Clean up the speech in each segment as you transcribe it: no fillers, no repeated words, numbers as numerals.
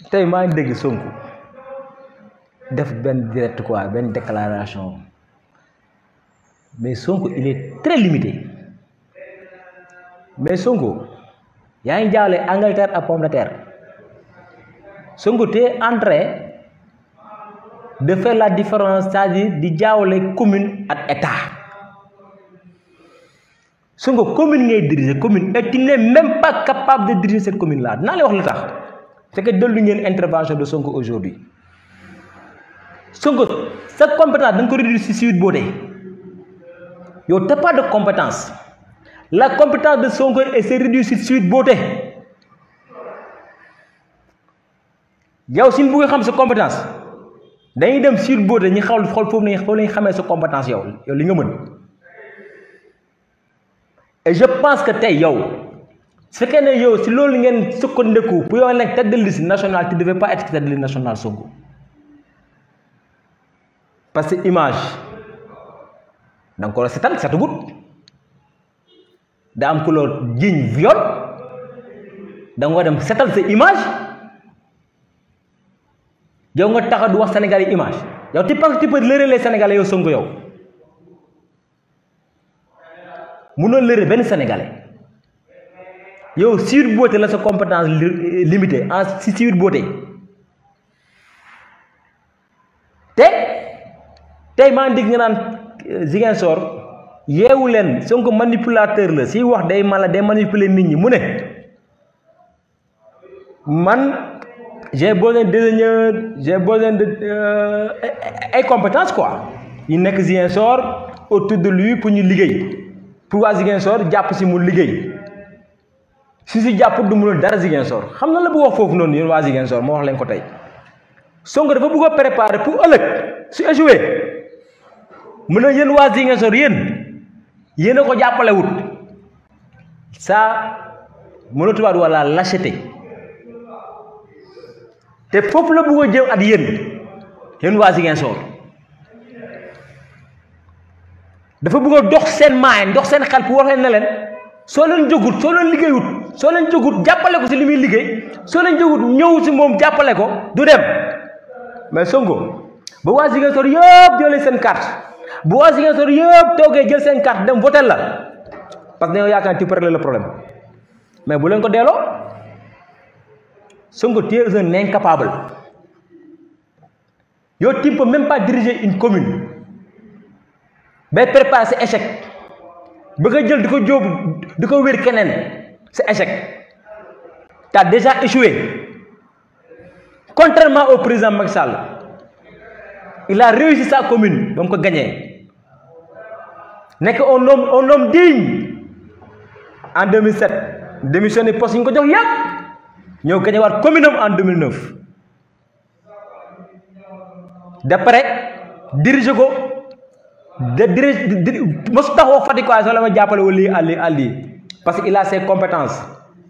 tey maa ngi dégg Sonko def benn direct quoi benn déclaration mais Sonko il est très limité mais Sonko yaa ngi jaawle Angleterre ak pomme de terre Sonko te en train de faire la différence, c'est-à-dire di jaawle commune ak état Sonko commune ngay diriger commune et tu n'es même pas capable de diriger cette commune là dinaa lay wax lu tax c'est que dellu ngeen intervention de Sonko aujourd'hui Sonko sa compétence da nga ko réduire si Sweet Beauté yow t'as pas de compétence la compétence de Sonko est se réduire si Sweet Beauté yow si ñu bëgg xam sa compétence dañuy dem Sweet Beauté ñu xool foofu la ñu xamee sa compétence yow li nga mën et je pense que tey yow su fekkee ne yow si loolu ngeen sukkandiku pour yow nekk tête de liste nationale tu devais pas être tête de liste nationale Sonko parce que image da nga ko setal setagut da am ku la jiiñ viol da nga dem setal sa image yow nga tax du wax Sénégalais image yow tu penses que tu peux leurrer les Sénégalais yow Sonko yow mënoo leurrer benn Sénégalais yow Sweet Beauté la sa compétence limitée en si Sweet Beauté tey maa ngi dégg nga naan Ziguinchor yeewu leen Sonko manipulateur la si wax day manipuler nit ñi mu ne man j'ai besoin d'ingénieur j'ai besoin de ay compétences quoi yi nekk Ziguinchor autour de lui pour ñu liggéey pour waa Ziguinchor jàpp si mu liggéey si jàpp du mënul dara Ziguinchor xam na la bu wax foofu noonu yéen waa Ziguinchor moo wax leen ko tey Sonko dafa bëgg a préparer pour ëllëg su échoué mën na yéen waa Ziguinchor yéen a ko jàppale wut ça mënoo tubaab wala lâcheté te foofu la bëgg a jëm at yéen waa Ziguinchor dafa bëgg a dox seen maay dox seen xel pour wax leen ne leen soo leen jógut soo leen liggéeyut soo leen jógut jàppale ko si li muy liggéey soo leen jógut ñëw si moom jàppale ko du dem mais Sonko ba waa Ziguinchor yëpp jëlee seen carte bu waa Ziguinchor yëpp toogee jël seen carte dem votel la parce que dañoo yaakaar tu peux régler le problème mais bu leen ko delloo Sonko tu es un incapable yow tu ne peux même pas diriger une commune bay préparer sa échec bëgg a jël di ko jóobu di ko wér keneen sa échec tu as déjà échoué contrairement au président Macky Sall il a réussi sa commune ba mu ko gagné nekk un homme digne en 2007 démissionné poste yi ñu ko jox yëpp ñëw gagné waat commune am en 2009 d'après diriger ko mosu tax wax Fatick waaye soo la ma jàppale wu lii àll parce que il a ses compétences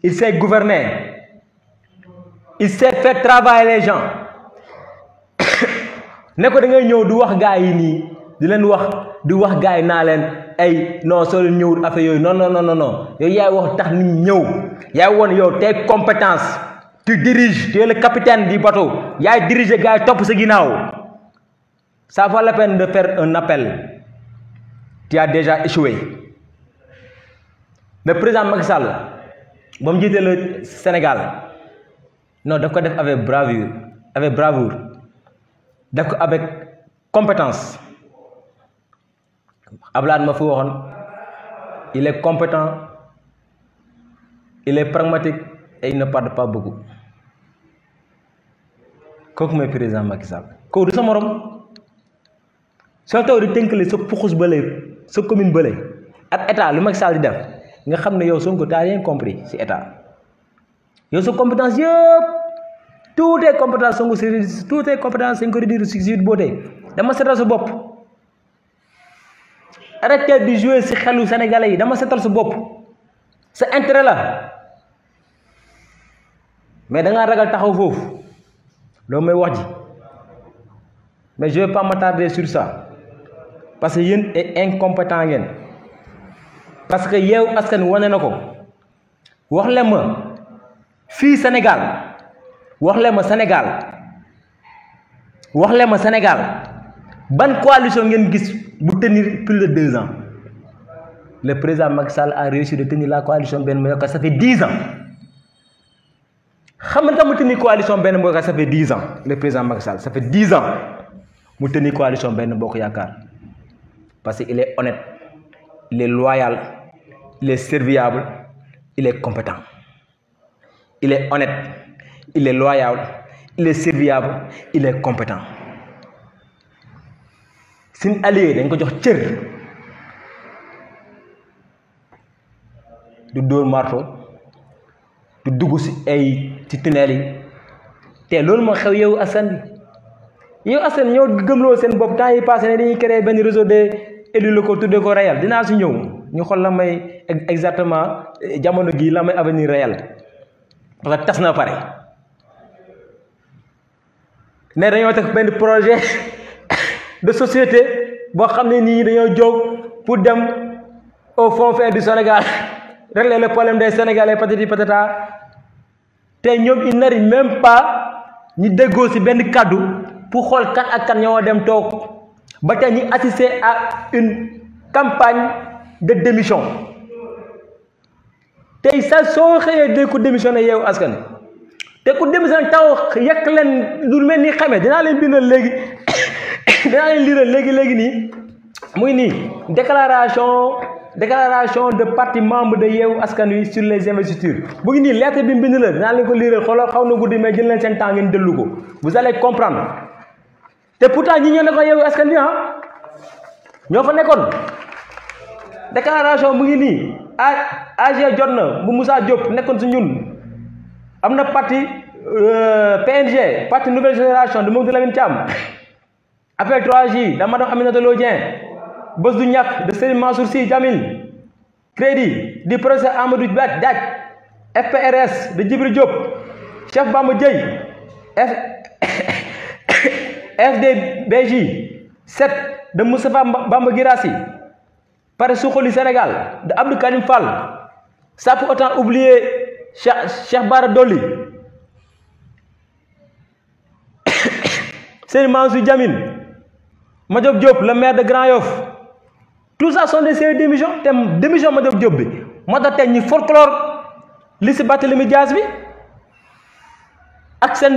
il sait gouverner il sait faire travailler les gens ne ko da ngay ñëw du wax gaa yi nii di leen wax du wax gaa yi naa leen ay non soo leen ñëwul affaire yooyu non yow yaay wax tax nit ñi ñëw yaay woon yow tes compétences tu diriges tu es le capitaine du bateau yaay diriger gaa yi topp sa ginnaaw ça vaut la peine de faire un appel tu as déjà échoué le président Macky Sall ba mu jiite le Sénégal non daf ko def avec bravoure def ko avec compétence Abdoulaye ma fi waxoon il est compétent il est pragmatique et il ne parle pas beaucoup kooku mooy président Macky Sall kooku du sa morom soo taw di tënkale sa puxus bële sa commune bële ak état lu Macky Sall di def nga xam ne yow Sonko t'as rien compris ci état yow sa compétence yëpp toutes tes compétences Sonko toutes tes compétences dañ ko réduire ci Sweet Beauté dama setal sa bopp arrêtez de jouer ci xelu sénégalais yi dama setal sa bopp sa intérêt la mais da ngaa ragal taxaw foofu loolu may wax ji mais je vais pas m'attarder sur ça parce que yéen est incompétent ngeen parce que Yewwi Askan Wi wane na ko wax leen ma fii Sénégal wax leen ma Sénégal ban coalition ngeen gis bu tenir plus de 2 ans. Le président Macky Sall a réussi de tenir la coalition Benno Bokk Yaakaar, ça fait 10 ans. Xam nga mu tenir coalition Benno Bokk Yaakaar, ça fait 10 ans. Le président Macky Sall, ça fait 10 ans mu tenir coalition Benno Bokk Yaakaar. Parce qu'il est honnête, il est loyal, il est serviable, il est compétent. Il est honnête, il est loyal, il est serviable, il est compétent. Sin allié dañ ko jox cër du dóor marto du dugg ci tunnel yi te loolu moo xew yow askan bi yow askan ñoo gëmloo seen bopp temps yi passé ne dañuy créer benn réseau de élus locaux tuddee ko réel dinaa si ñëw ñu xool la may exactement jamono gii la may avenir réel parce que tas na pare ne dañoo teg benn projet de société boo xam ne nii dañoo jóg pour dem au fond fin du Sénégal régler le problème des Sénégalais patati patata te ñoom ils n'arrivent même pas ñu déggoo ci benn kaddu pour xool kan ak kan ñoo dem toog ba tey ñu assister à une campagne de démission tey sa soo xëyee de ku démissionné yow askan te ku démissionné taw yekk leen lu mel ni xamee dinaa leen bindal léegi dinaa leen liiral léegi nii muy nii déclaration de parti membre de Yewwi Askan Wi sur les investitures bu ngi nii lettre bi mu bind la dinaa leen ko liiral xoolal xaw na guddi mais jël leen seen temps ngeen dellu ko vous allez comprendre te pourtant ñi ñoo nekkoon Yewwi Askan Wi ñoo fa nekkoon déclaration mu ngi nii AG jot na bu Moussa Diop nekkoon si ñun am na parti PNG parti nouvelle génération de Mamadou Lamine Thiam appel 3J de madame Aminata Lô Dieng Bës du ñàkk de Serigne Mansour Sy Djamil crédit du professeur Amadou Diack FPRS de Djibril Diop Cheikh Bamba Dièye FDBJ 7 de Moustapha Bamba Guirassy Pare Suxali Sénégal de Abdou Karim Fall ça peut autant oublier Cheikh Bara Dolly Serigne Mansour Djamil Madiop Diop le maire de Grand Yoff tout ça sont des séries d'émissions te démission Madiop Diop bi moo tax tey ñi folklore liste Barthélémy Dias bi ak seen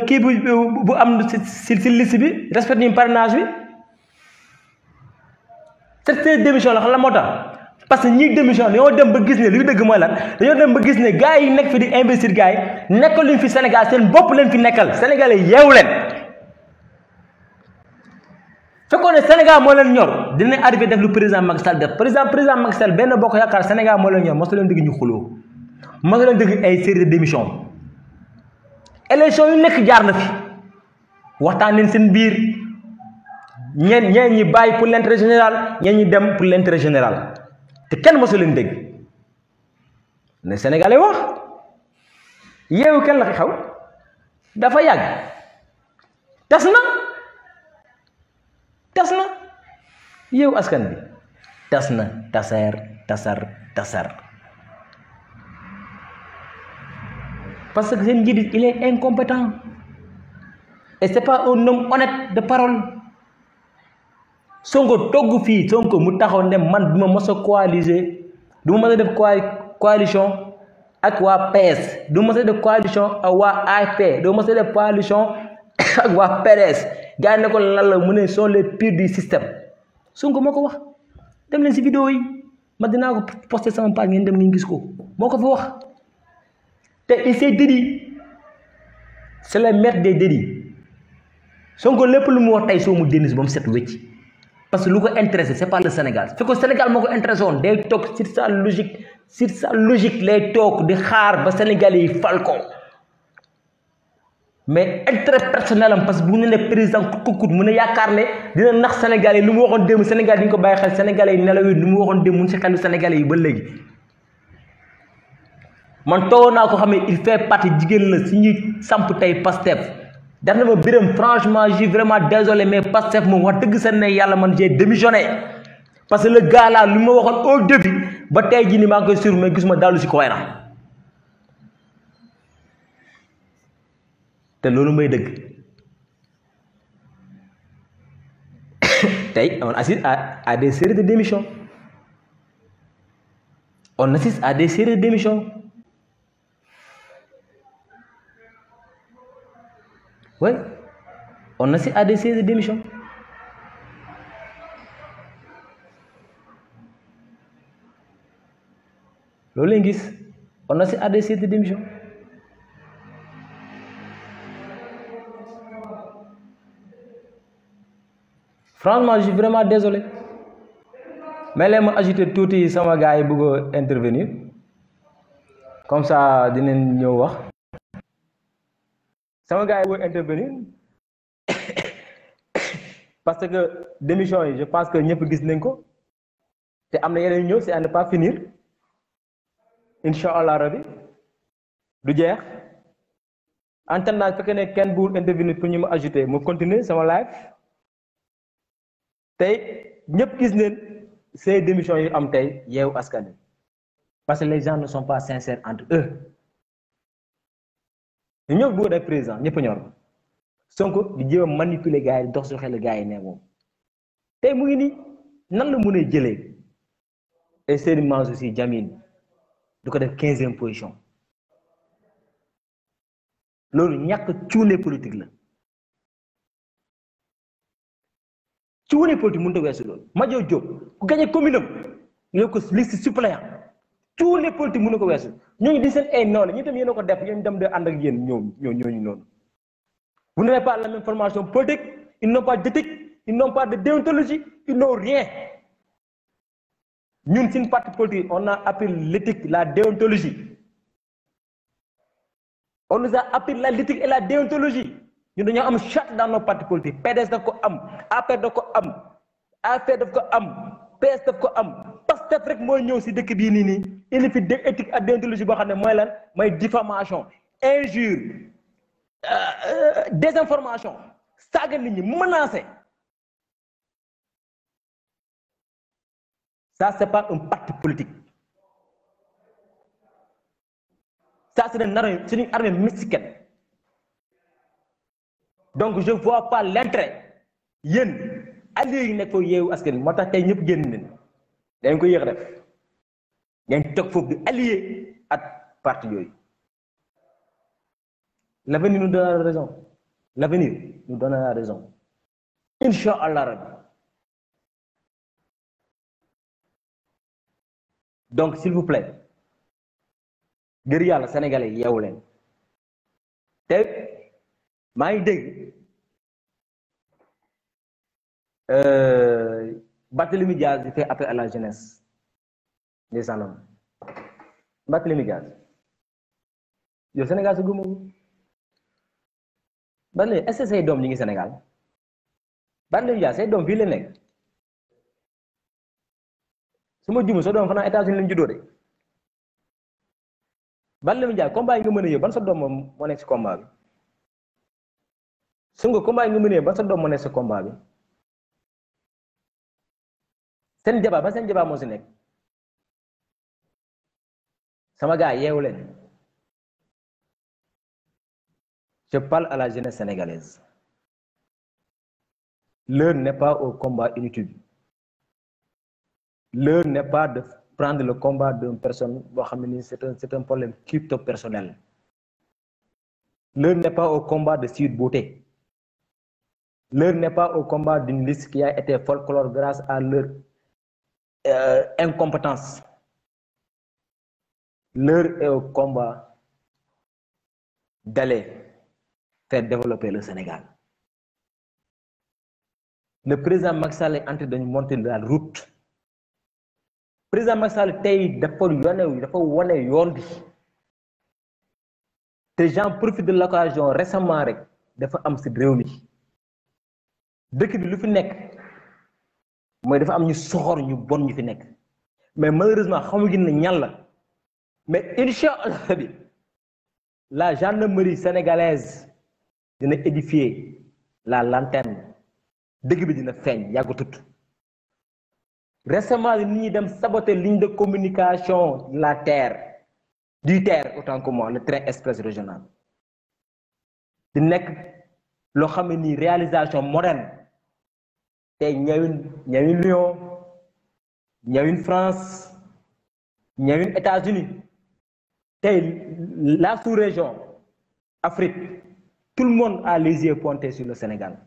kii bu am si liste bi respecté ñu parrainage bi cette série d'émission la xam la moo tax parce que ñi démission dañoo dem ba gis ne li dëgg mooy lan dañoo dem ba gis ne gars yi nekk fi di investir gars yi nekkal luñ fi Sénégal seen bopp leen fi nekkal Sénégalais yeewu leen fekkoon ne Sénégal moo leen ñor dinañ arrivé def lu président Macky Sall def président Macky Sall benn bokk yaakaar Sénégal moo leen ñor mosu leen dégg ñu xuloo mosu leen dégg ay série de démission élection yu nekk jaar na fi waxtaan leen seen biir ñeen ñi bàyyi pour l'intérêt général ñeen ñi dem pour l'intérêt général te kenn mosu leen dégg ne Sénégalais wax yeewu kenn la xew dafa yàgg tas na Yewwi Askan Wi tas na tasar parce que seen njiit il est incompétent et c'est pas un homme honnête de parole Sonko togg fii Sonko mu taxaw ne man duma mos a coaliser duma mos a def coalition ak waa PS duma mos a def coalition ak waa AFP duma mos a def coalition ak waa PDS gars yi ne ko lan la mu ne sont les pires du système Sonko moo ko wax dem leen si vidéo yi ma dinaa ko posté sama page ngeen dem ngeen gis ko moo ko fi wax te il s'est dédié c'est le maître des délits Sonko lépp lu mu wax tey soo mu dénnis ba mu set wecc parce que lu ko intéressé c'est pas le Sénégal fekk ko Sénégal moo ko intéressé woon day toog sur sa logique lay toog di xaar ba Sénégalais yi fal ko mais intérêt personnel am parce que bu ñu ne président kut mu ne yaakaar ne dina nax Sénégalais yi lu mu waxoon démb Sénégal di nga ko bàyyi xel Sénégalais yi nelaw yi lu mu waxoon démb mun si xelu Sénégalais yi ba léegi man toogoon naa ko xam ne il fait partie jigéen la si ñuy samp tey Pastef def na ma biram franchement je suis vraiment désolé mais Pastef moom wax dëgg sa ne yàlla man j'ai démissionné parce que le gars là lu ma waxoon au début ba tey jii ni maa ngi koy sur mais gisuma dalu si cohérent te loolu mooy dëgg tey on assiste à des séries de démissions on assiste à des séries de démissions oui on assiste à des séries de démissions loolu lañ gis on assiste à des séries de démissions franchement je suis vraiment désolé mais leen ma ajouté tuuti sama gars yi bëgg a intervenir comme ça dinañ ñëw wax sama gars yi bëgg intervenir parce que démission yi je pense que ñëpp gis nañ ko te am na yeneen yu ñëw c'est à ne pas finir incha allah rabi du jeex en tant que fekkee ne kenn bëggul intervenir pour ñu ma ajouté mu continuer sama live tey ñëpp gis nañ ces démissions yu am tey Yewwi Askan Wi parce que les gens ne sont pas sincères entre eux ñu ñëpp bëgg def président ñëpp ñor Sonko di jéem a manipuler gars yi dox su xel gars yi ne moom tey mu ngi nii nan la mën a jëlee et Serigne Mansour Sy Djamil du ko def 15e position loolu ñàkk cuune politique la cuune politique mënut a weesu loolu Madior Diop ku gagné commune am yow ko liste suppléant cuune politique mënu ko weesu ñooñu di seen ay noonu ñu tam yéen a ko def yéen dem de ànd ak yéen ñooñu noonu vous n'avez pas la même formation politique ils n'ont pas d'éthique ils n'ont pas de déontologie ils n'ont rien ñun suñu parti politique on a appris l'éthique la déontologie on nous a appris l'éthique et la déontologie ñun dañoo am charte dans nos partis politiques PDS daf ko am APR daf ko am AFP daf ko am PS daf ko am Pastef rek mooy ñëw si dëkk bii nii il fi éthique ak déontologie boo xam ne mooy lan mooy diffamation injure désinformation saaga nit ñi menacer ça c'est pas un parti politique ça c'est une armée mexicaine donc je vois pas l'intérêt yéen alliés yi nekk foofu Yewwi Askan Wi moo tax tey ñëpp génn nañ dañ ko yéex def ngeen toog foofu di allié ak parti yooyu l'avenir nous donnera raison l'avenir nous donnera raison incha allah rabbi donc s'il vous plaît ngir yàlla sénégalais yi yeewu leen te maa ngi dégg Barthélémy Diaz di fait appel à la jeunesse des salons Barthélémy Diaz yow Sénégal sa gëmoo Barthélémy est-ce que say doom ñi ngi Sénégal Barthélémy Diaz say doom fii la nekk su ma jumu sa doom fanaa États-Unis lañ juddoo de Barthélémy Diaz combat yi nga mën a yëw ban sa doom moo nekk si combat bi su nga combat yi nga mën a yëw ban sa doom moo nekk si combat bi seen jabar ba seen jabar moo si nekk sama gars yeewu leen je parle à la jeunesse sénégalaise l'heure n'est pas au combat inutile l'heure n'est pas de prendre le combat d'une personne boo xam ne nii c'est un problème crypto personnel l'heure n'est pas au combat de Sweet Beauté l'heure n'est pas au combat d'une liste qui a été folklore grâce à leur incompétence l'heure est au combat d'aller faire développer le Sénégal le président Macky Sall est en train de monter la route président Macky Sall tey dafa wane yoon bi te j'en profite de l'occasion récemment rek dafa am si réew mi dëkk bi lu fi nekk mooy dafa am ñu soxor ñu bon ñu fi nekk mais malheureusement xamuñu ne ñan la mais incha allah bi la gendarmerie sénégalaise dina édifier la lanterne dëgg bi dina feeñ yàggatut récemment nit ñi dem saboter ligne de communication la terre du terre autant que moi le train express régional di nekk loo xam ne nii réalisation moderne tey ñëwin Lyon ñëwin France ñëwin États-Unis tey la sous-région Afrique tout le monde a les yeux pointés sur le Sénégal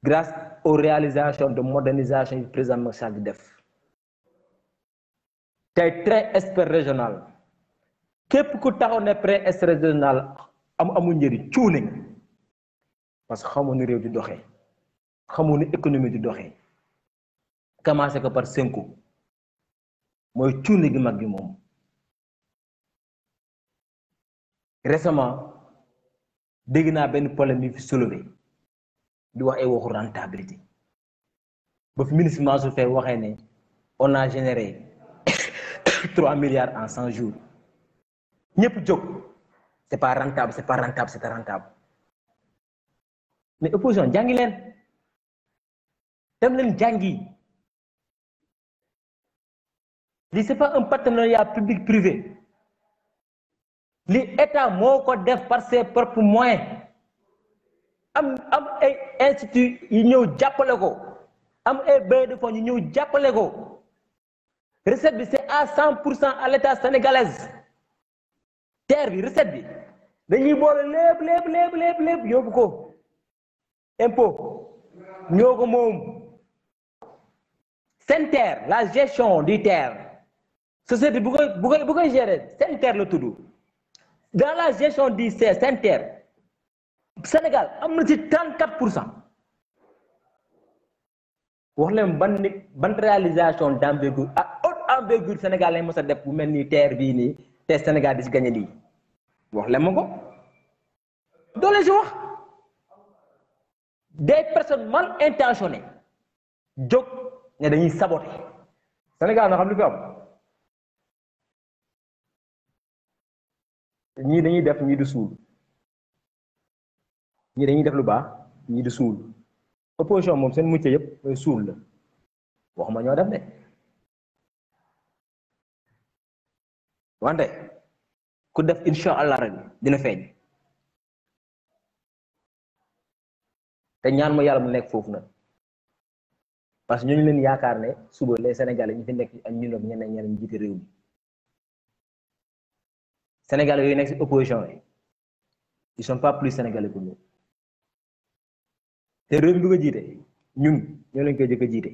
grâce aux réalisations de modernisation du président Macky Sall di def tey train expert régional képp ku taxaw ne train expert régional amul njëriñ cuune parce que xamoo ni réew di doxee xamoo ni économie di doxee commencé ko par Sonko mooy cuune gi mag gi moom récemment dégg naa benn problème yi fi soulevé di wax ay waxu rentabilité ba fi ministre Mansour Faye waxee ne on a généré 3 milliards en 100 jours ñëpp jóg c'est pas rentable c'est pas rentable c'est pas rentable mais opposition jàngi leen dem leen jàngi lii c'est pas un partenariat public privé li état moo ko def par ses propres moyens am ay institut yi ñëw jàppale ko am ay bailleurs de fonds yi ñëw jàppale ko recette bi c'est à 100% à l'état sénégalaise terre bi recette bi dañuy boole lépp yóbbu ko impôt ñoo ko moom SENTER la gestion du terre société bu koy gérer SENTER la tudd dans la gestion du SENTER Sénégal am na ci 34%. wax leen ban réalisation d'envergure ak haute envergure Sénégal lañ mos a def bu mel ni terre bii nii te Sénégal di si gagné lii wax leen ma ko doole si wax des personnes mal intentionnées jóg ne dañuy saboter Sénégal na xam li fi am ñii dañuy def ñii di suul ñii dañuy def lu baax ñii di suul opposition moom seen mucc yëpp mooy suul la waxuma ñoo def de wante ku def insha allah rek dina feeñ te ñaan ma yàlla mu nekk foofu nag parce que ñu leen yaakaar ne suba les Sénégalais ñu fi nekk ak ñun ak ñeneen jiite réew mi Sénégalais yooyu nekk si opposition yi ils sont pas plus Sénégalais que nous te réew mi du ko jiite ñun ñoo leen koy jëkk a jiite